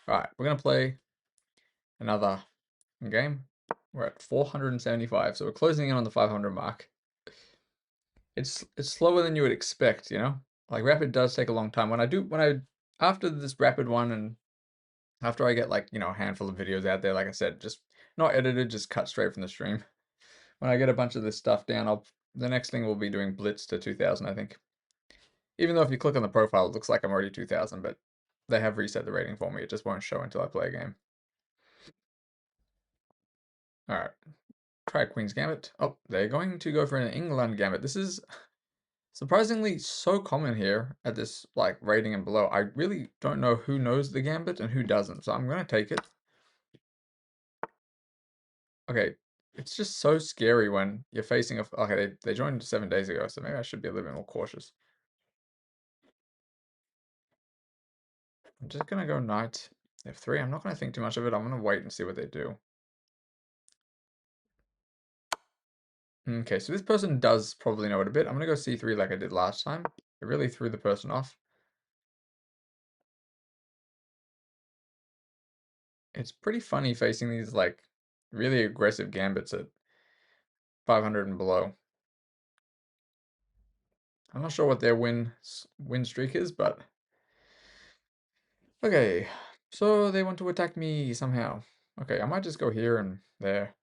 Alright, we're gonna play another game. We're at 475, so we're closing in on the 500 mark. It's slower than you would expect, you know? Like rapid does take a long time. After this rapid one and after I get like, a handful of videos out there, like I said, just not edited, just cut straight from the stream. When I get a bunch of this stuff down, the next thing we'll be doing Blitz to 2000, I think. Even though if you click on the profile, it looks like I'm already 2000, but they have reset the rating for me. It just won't show until I play a game. Alright. Try Queen's Gambit. Oh, they're going to go for an Englund Gambit. This is surprisingly so common here at this like rating and below. I really don't know who knows the Gambit and who doesn't, so I'm going to take it. Okay, it's just so scary when you're facing a... Okay, they joined 7 days ago, so maybe I should be a little bit more cautious. I'm just going to go knight f3. I'm not going to think too much of it. I'm going to wait and see what they do. Okay, so this person does probably know it a bit. I'm going to go c3 like I did last time. It really threw the person off. It's pretty funny facing these like really aggressive gambits at 500 and below. I'm not sure what their win streak is, but okay. So they want to attack me somehow. Okay, I might just go here and there.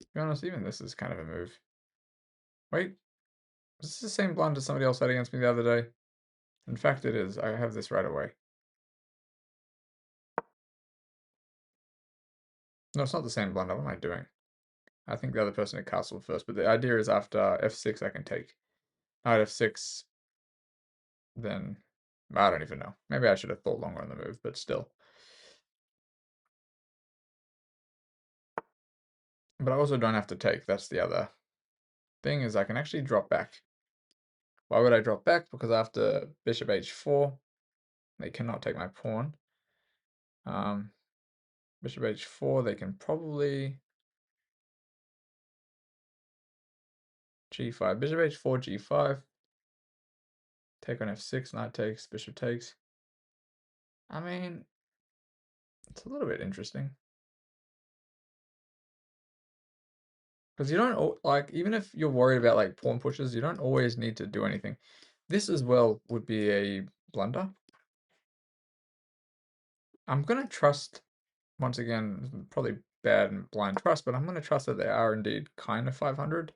To be honest, even this is kind of a move. Wait, is this the same blunder somebody else had against me the other day? In fact, it is. I have this right away. No, it's not the same blunder. What am I doing? I think the other person had castled first, but the idea is after f6 I can take. Knight f6, then I don't even know. Maybe I should have thought longer on the move, but still. But I also don't have to take. That's the other thing, is I can actually drop back. Why would I drop back? Because after bishop h4, they cannot take my pawn. Bishop h4, they can probably g5. Bishop h4, g5. Take on f6, knight takes, bishop takes. I mean, it's a little bit interesting. Because you don't, like, even if you're worried about, like, pawn pushes, you don't always need to do anything. This as well would be a blunder. I'm going to trust, once again, probably bad and blind trust, but I'm going to trust that they are indeed kind of 500.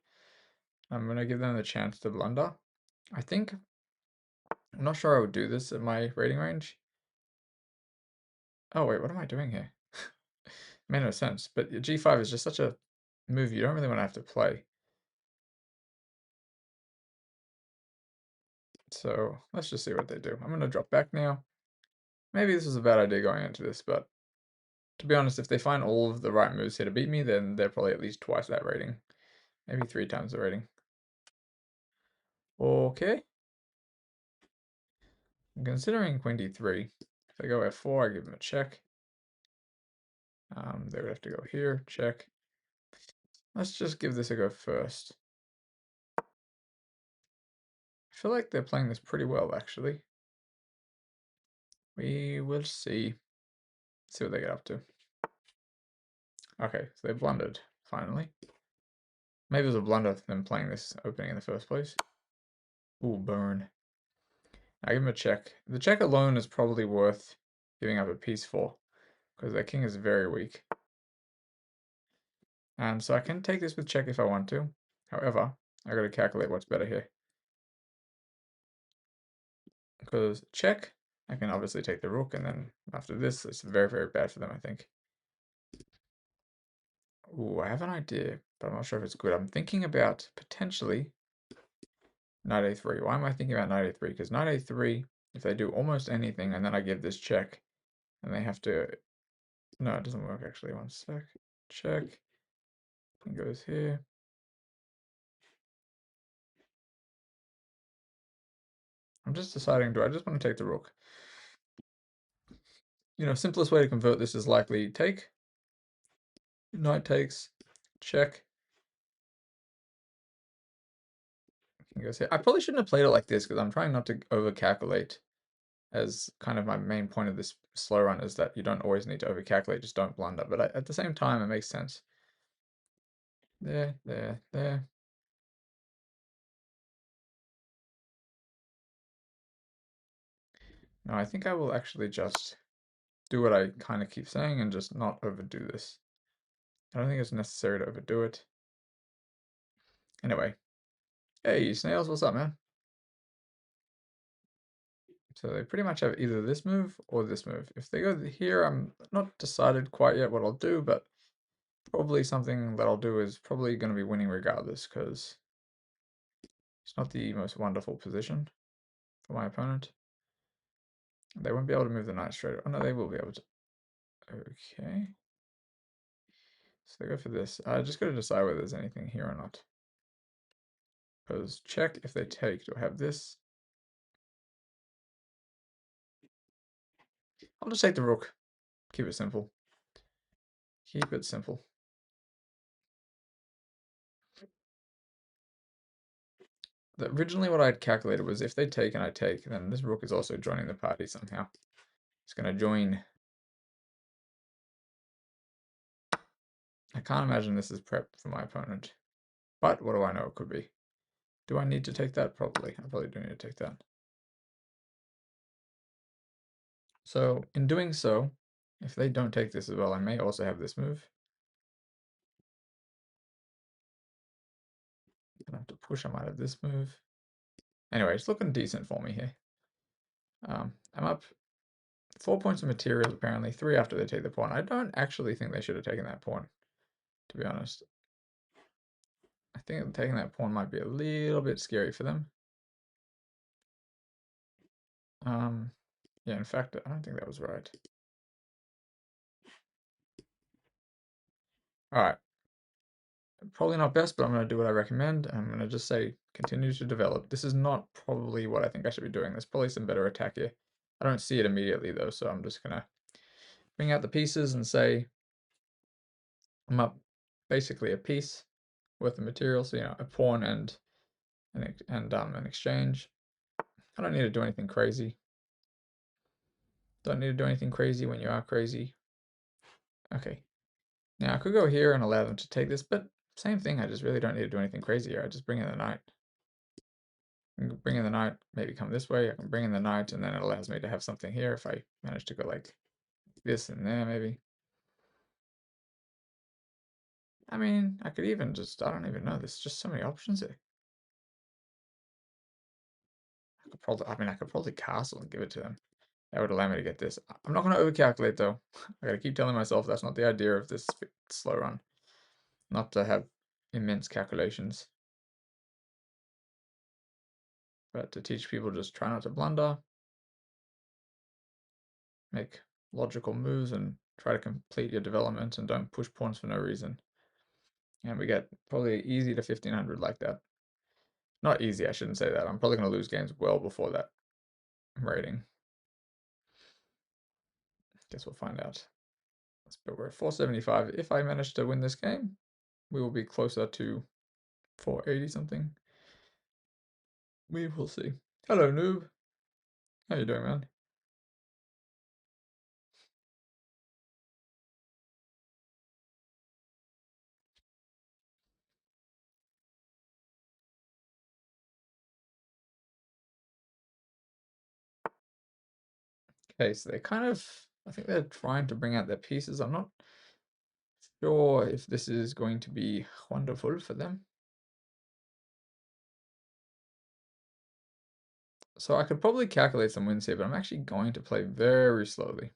I'm going to give them the chance to blunder. I think, I'm not sure I would do this at my rating range. Oh, wait, what am I doing here? Made no sense, but g5 is just such a move you don't really want to have to play. So let's just see what they do. I'm going to drop back now. Maybe this was a bad idea going into this, but to be honest, if they find all of the right moves here to beat me, then they're probably at least twice that rating. Maybe 3 times the rating. Okay. I'm considering queen d3. If they go f4, I give them a check. They would have to go here, check. Let's just give this a go first. I feel like they're playing this pretty well, actually. We will see. See what they get up to. Okay, so they blundered, finally. Maybe it was a blunder them playing this opening in the first place. Ooh, burn. I give him a check. The check alone is probably worth giving up a piece for, because their king is very weak. And so I can take this with check if I want to. However, I gotta calculate what's better here. Because check, I can obviously take the rook, and then after this, it's very, very bad for them, I think. Ooh, I have an idea, but I'm not sure if it's good. I'm thinking about potentially knight a3. Why am I thinking about knight a3? Because knight a3, if they do almost anything, and then I give this check, and they have to... No, it doesn't work, actually. One sec. Check. King goes here. I'm just deciding, do I just want to take the rook? You know, simplest way to convert this is likely take. Knight takes, check. King goes here. I probably shouldn't have played it like this because I'm trying not to over-calculate. as kind of my main point of this slow run is that you don't always need to overcalculate, just don't blunder. But at the same time, it makes sense. There, there, there. No, I think I will actually just do what I kind of keep saying and just not overdo this. I don't think it's necessary to overdo it. Anyway, hey, Snails, what's up, man? So they pretty much have either this move or this move. If they go here, I'm not decided quite yet what I'll do, but probably something that I'll do is probably going to be winning regardless, because it's not the most wonderful position for my opponent. They won't be able to move the knight straight. Oh no, they will be able to. Okay. So they go for this. I just got to decide whether there's anything here or not. Because check if they take. Do I have this? I'll just take the rook. Keep it simple. Keep it simple. Originally what I'd calculated was if they take and I take, then this rook is also joining the party somehow. It's going to join. I can't imagine this is prep for my opponent. But what do I know it could be? Do I need to take that? Probably. I probably do need to take that. So in doing so, if they don't take this as well, I may also have this move. I have to push, I might have this move. Anyway, it's looking decent for me here. I'm up 4 points of material, apparently, 3 after they take the pawn. I don't actually think they should have taken that pawn, to be honest. I think taking that pawn might be a little bit scary for them. Yeah, in fact, I don't think that was right. All right. Probably not best, but I'm going to do what I recommend. I'm going to just say continue to develop. This is not probably what I think I should be doing. There's probably some better attack here. I don't see it immediately, though, so I'm just going to bring out the pieces and say I'm up basically a piece worth of material, so, you know, a pawn and an exchange. I don't need to do anything crazy. Don't need to do anything crazy when you are crazy. Okay. Now, I could go here and allow them to take this, but same thing. I just really don't need to do anything crazy here. I just bring in the knight. I can bring in the knight, maybe come this way. I can bring in the knight, and then it allows me to have something here if I manage to go like this and there, maybe. I mean, I could even just, I don't even know. There's just so many options here. I could probably castle and give it to them. That would allow me to get this. I'm not going to overcalculate, though. I got to keep telling myself that's not the idea of this slow run. Not to have immense calculations, but to teach people just try not to blunder, make logical moves, and try to complete your development and don't push pawns for no reason. And we get probably easy to 1500 like that. Not easy, I shouldn't say that. I'm probably going to lose games well before that rating. Guess we'll find out. But we're at 475. If I manage to win this game, we will be closer to 480 something. We will see. Hello, noob. How you doing, man? Okay, so they kind of, I think they're trying to bring out their pieces. I'm not sure if this is going to be wonderful for them. So I could probably calculate some wins here, but I'm actually going to play very slowly.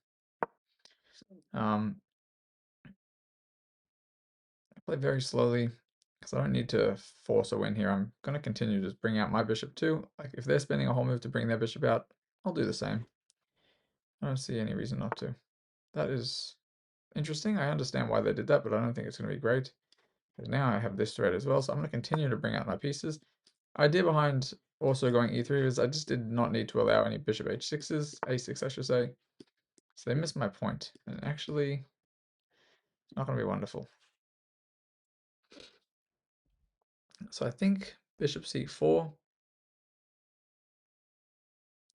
Play very slowly because I don't need to force a win here. I'm going to continue to just bring out my bishop too. Like if they're spending a whole move to bring their bishop out, I'll do the same. I don't see any reason not to. That is interesting. I understand why they did that, but I don't think it's going to be great. Because now I have this threat as well, so I'm going to continue to bring out my pieces. Idea behind also going e3 is I just did not need to allow any bishop h6s, a6 I should say. So they missed my point, and actually it's not going to be wonderful. So I think bishop c4.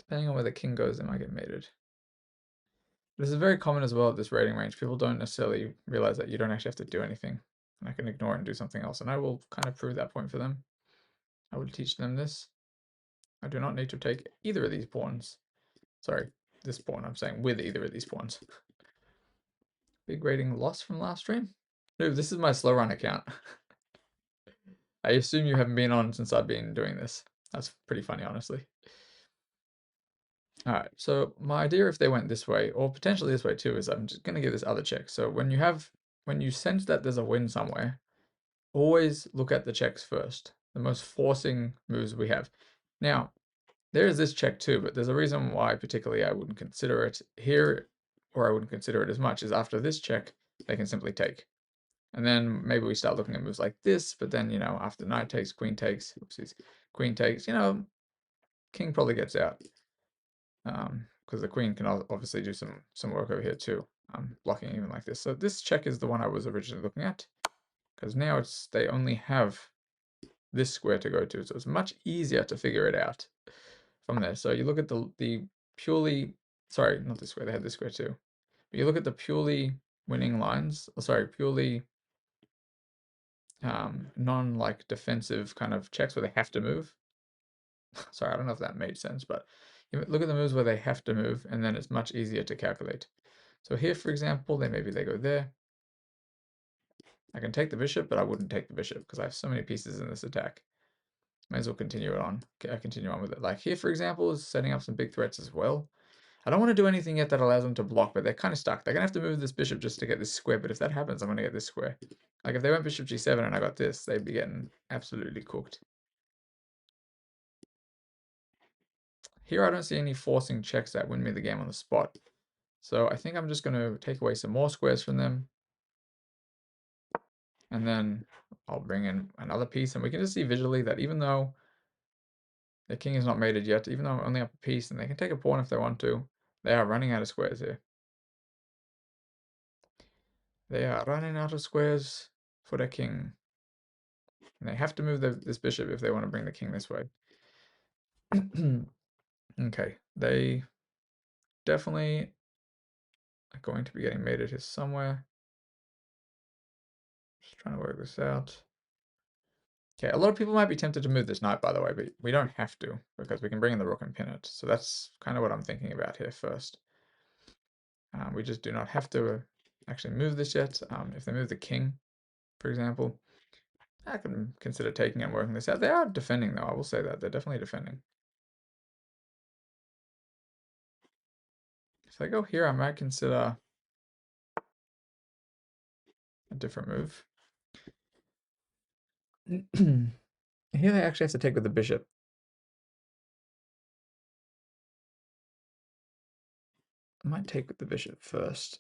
Depending on where the king goes, they might get mated. This is very common as well at this rating range. People don't necessarily realize that you don't actually have to do anything. And I can ignore it and do something else. And I will kind of prove that point for them. I will teach them this. I do not need to take either of these pawns. Sorry, this pawn, I'm saying with either of these pawns. Big rating loss from last stream? No, this is my slow run account. I assume you haven't been on since I've been doing this. That's pretty funny, honestly. All right, so my idea if they went this way, or potentially this way too, is I'm just gonna give this other check. So when you sense that there's a win somewhere, always look at the checks first. The most forcing moves we have. Now, there is this check too, but there's a reason why particularly I wouldn't consider it here, or I wouldn't consider it as much, is after this check, they can simply take. And then maybe we start looking at moves like this, but then, after knight takes, oopsies, queen takes, king probably gets out. Because the queen can obviously do some work over here too, blocking even like this. So this check is the one I was originally looking at, because now they only have this square to go to, so it's much easier to figure it out from there. So you look at the purely, sorry, not this square, they had this square too. But you look at the purely winning lines, purely non like defensive kind of checks where they have to move. Sorry, I don't know if that made sense, but you look at the moves where they have to move, and then it's much easier to calculate. So here, for example, maybe they go there. I can take the bishop, but I wouldn't take the bishop because I have so many pieces in this attack. Might as well continue it on. Continue on with it. Like here, for example, is setting up some big threats as well. I don't want to do anything yet that allows them to block, but they're kind of stuck. They're going to have to move this bishop just to get this square, but if that happens, I'm going to get this square. Like if they went bishop g7 and I got this, they'd be getting absolutely cooked. Here I don't see any forcing checks that win me the game on the spot. So I think I'm just going to take away some more squares from them. And then I'll bring in another piece, and we can just see visually that even though the king is not mated yet, even though I'm only up a piece, and they can take a pawn if they want to, they are running out of squares here. They are running out of squares for the king. And they have to move this bishop if they want to bring the king this way. Okay, they definitely are going to be getting mated here somewhere. Just trying to work this out. Okay, a lot of people might be tempted to move this knight, by the way, but we don't have to, because we can bring in the rook and pin it. So that's kind of what I'm thinking about here first. We just do not have to actually move this yet. If they move the king, for example, I can consider taking and working this out. They are defending, though, I will say that. They're definitely defending. If they go here, I might consider a different move. Here they actually have to take with the bishop. I might take with the bishop first.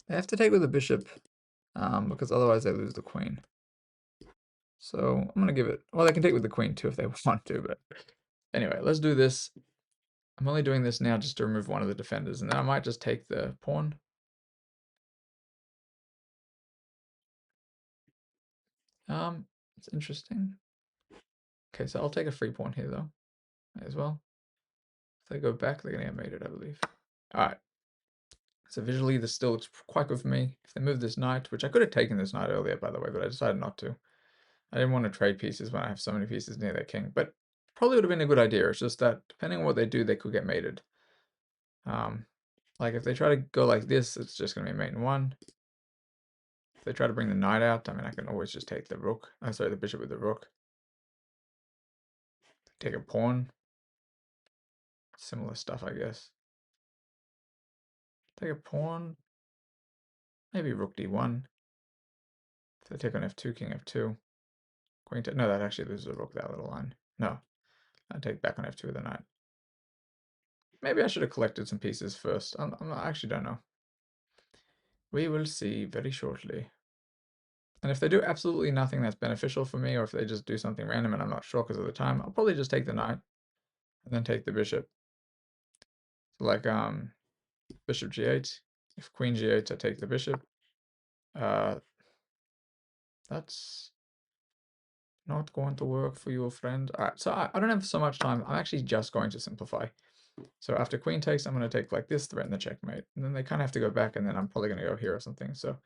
They have to take with the bishop because otherwise they lose the queen. So I'm going to give it, well, they can take with the queen too if they want to, but anyway, let's do this. I'm only doing this now just to remove one of the defenders, and then I might just take the pawn. It's interesting. Okay, so I'll take a free pawn here though, as well. If they go back, they're gonna get mated, I believe. All right. So visually, this still looks quite good for me. If they move this knight, which I could have taken this knight earlier, by the way, but I decided not to. I didn't want to trade pieces when I have so many pieces near their king, but probably would have been a good idea. It's just that depending on what they do, they could get mated. Like if they try to go like this, it's just gonna be mate in one. If they try to bring the knight out, I mean, I can always just take the rook. Oh, sorry, the bishop with the rook. Take a pawn. Similar stuff, I guess. Take a pawn. Maybe rook d1. If they take on f2, king f2. Queen to, no, that actually loses a rook, that little line. No, I take back on f2 with a knight. Maybe I should have collected some pieces first. I actually don't know. We will see very shortly. And if they do absolutely nothing that's beneficial for me, or if they just do something random and I'm not sure because of the time, I'll probably just take the knight and then take the bishop. So like bishop g8. If queen g8, I take the bishop. That's not going to work for your friend. All right, so I don't have so much time. I'm actually just going to simplify. So after queen takes, I'm going to take like this, threaten the checkmate. And then they kind of have to go back, and then I'm probably going to go here or something. So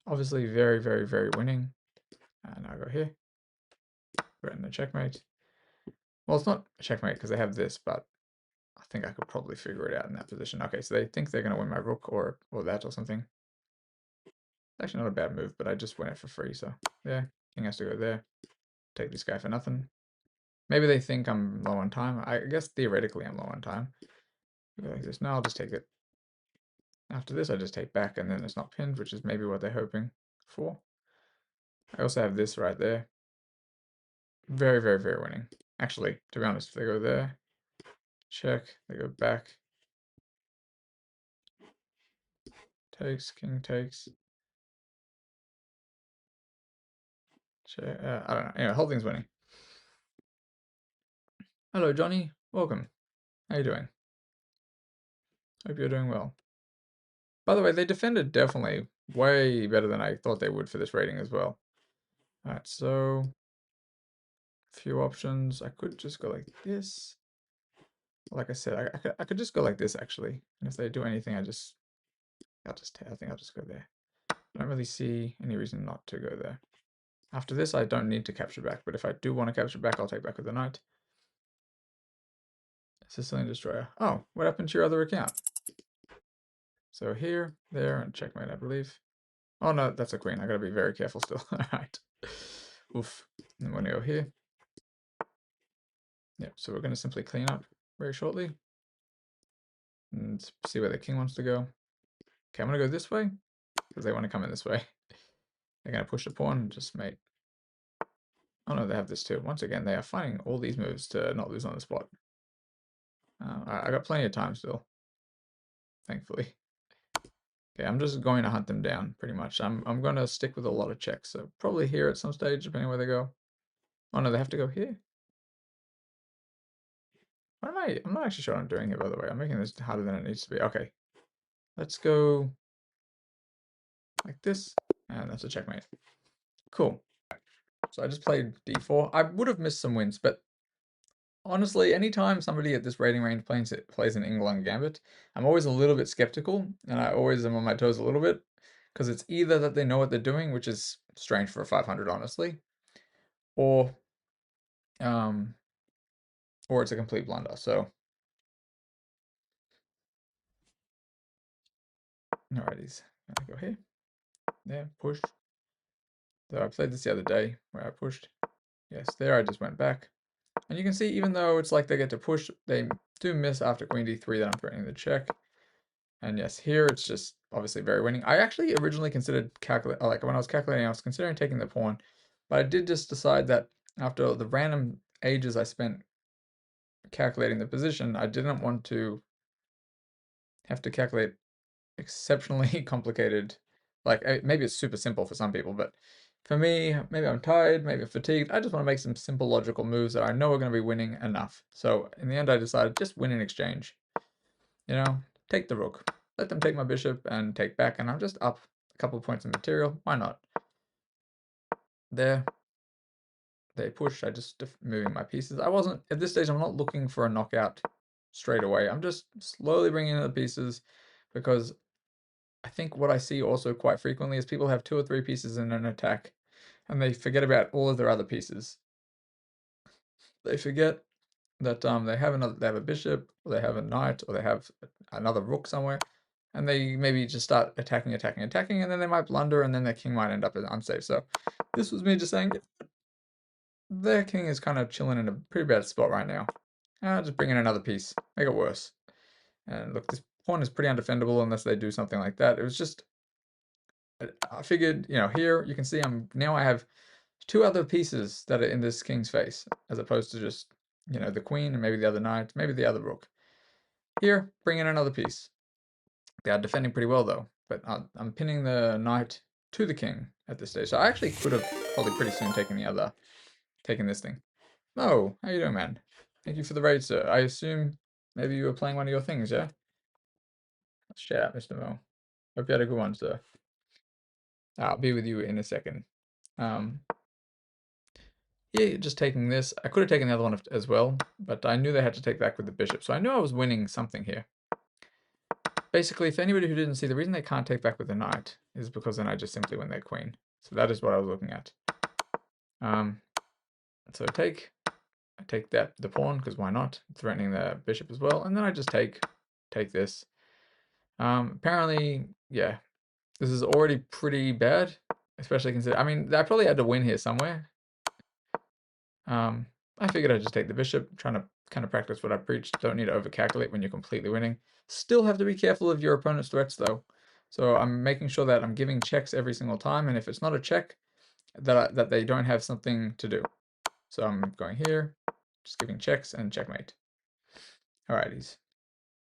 obviously very, very, very winning. And I go here, threaten the checkmate. Well, it's not a checkmate because they have this, but I think I could probably figure it out in that position. Okay, so they think they're going to win my rook or that or something. Actually, not a bad move, but I just win it for free. So there, king has to go there. Take this guy for nothing. Maybe they think I'm low on time. I guess theoretically I'm low on time. Go like this. No, I'll just take it. After this, I just take back, and then it's not pinned, which is maybe what they're hoping for. I also have this right there. Very, very, very winning. Actually, to be honest, if they go there, check, they go back, takes, king takes, check, I don't know. Anyway, whole thing's winning. Hello, Johnny. Welcome. How you doing? Hope you're doing well. By the way, they defended definitely way better than I thought they would for this rating as well. Alright, so a few options. I could just go like this. Like I said, I could just go like this actually. And if they do anything, I think I'll just go there. I don't really see any reason not to go there. After this, I don't need to capture back, but if I do want to capture back, I'll take back with the knight. Sicilian Destroyer. Oh, what happened to your other account? So here, there, and checkmate, I believe. Oh no, that's a queen. I gotta be very careful still. Alright. Oof. I'm gonna go here. Yep, so we're gonna simply clean up very shortly. And see where the king wants to go. Okay, I'm gonna go this way, because they want to come in this way. They're gonna push the pawn and just mate. Oh no, they have this too. Once again, they are finding all these moves to not lose on the spot. I got plenty of time still, thankfully. Okay, I'm just going to hunt them down, pretty much. I'm going to stick with a lot of checks, so probably here at some stage, depending where they go. Oh no, they have to go here. What am I? I'm not actually sure what I'm doing here, by the way. I'm making this harder than it needs to be. Okay, let's go like this, and that's a checkmate. Cool. So I just played d4. I would have missed some wins, but honestly, anytime somebody at this rating range plays an Englund gambit, I'm always a little bit skeptical, and I always am on my toes a little bit, because it's either that they know what they're doing, which is strange for a 500, honestly, or um, or it's a complete blunder. So, alrighties, go here, there, push. So I played this the other day where I pushed. Yes, there I just went back. And you can see, even though it's like they get to push, they do miss after queen d3 that I'm threatening the check. And yes, here it's just obviously very winning. I actually originally considered like when I was calculating, I was considering taking the pawn, but I did just decide that after the random ages I spent calculating the position, I didn't want to have to calculate exceptionally complicated. Like maybe it's super simple for some people, but for me, maybe I'm tired, maybe I'm fatigued. I just want to make some simple logical moves that I know are going to be winning enough. So in the end, I decided just win in exchange. You know, take the rook, let them take my bishop and take back, and I'm just up a couple points of material. Why not? There, they push. I just moving my pieces. I wasn't at this stage. I'm not looking for a knockout straight away. I'm just slowly bringing in the pieces because I think what I see also quite frequently is people have 2 or 3 pieces in an attack and they forget about all of their other pieces. They forget that they have a bishop, or they have a knight, or they have another rook somewhere, and they maybe just start attacking, and then they might blunder, and then their king might end up unsafe. So this was me just saying their king is kind of chilling in a pretty bad spot right now. I'll just bring in another piece, make it worse. And look, this pawn is pretty undefendable unless they do something like that. It was just I figured, here you can see I have 2 other pieces that are in this king's face, as opposed to just, the queen and maybe the other knight, maybe the other rook. Here, bring in another piece. They are defending pretty well though, but I'm pinning the knight to the king at this stage. So I actually could have probably pretty soon taken this thing. Mo, how you doing, man? Thank you for the raid, sir. I assume maybe you were playing one of your things, yeah? Shout out, Mr. Mo. Hope you had a good one, sir. I'll be with you in a second. Um, Here, just taking this. I could have taken the other one as well, but I knew they had to take back with the bishop, so I knew I was winning something here. Basically, for anybody who didn't see, the reason they can't take back with the knight is because then I just simply win their queen. So that is what I was looking at. So I take the pawn, because why not? Threatening the bishop as well, and then I just take this. Apparently, yeah, this is already pretty bad, especially considering, I mean, I probably had to win here somewhere. I figured I'd just take the bishop, trying to kind of practice what I preached. Don't need to overcalculate when you're completely winning. Still have to be careful of your opponent's threats, though. So I'm making sure that I'm giving checks every single time, and if it's not a check, that they don't have something to do. So I'm going here, just giving checks and checkmate. Alrighties.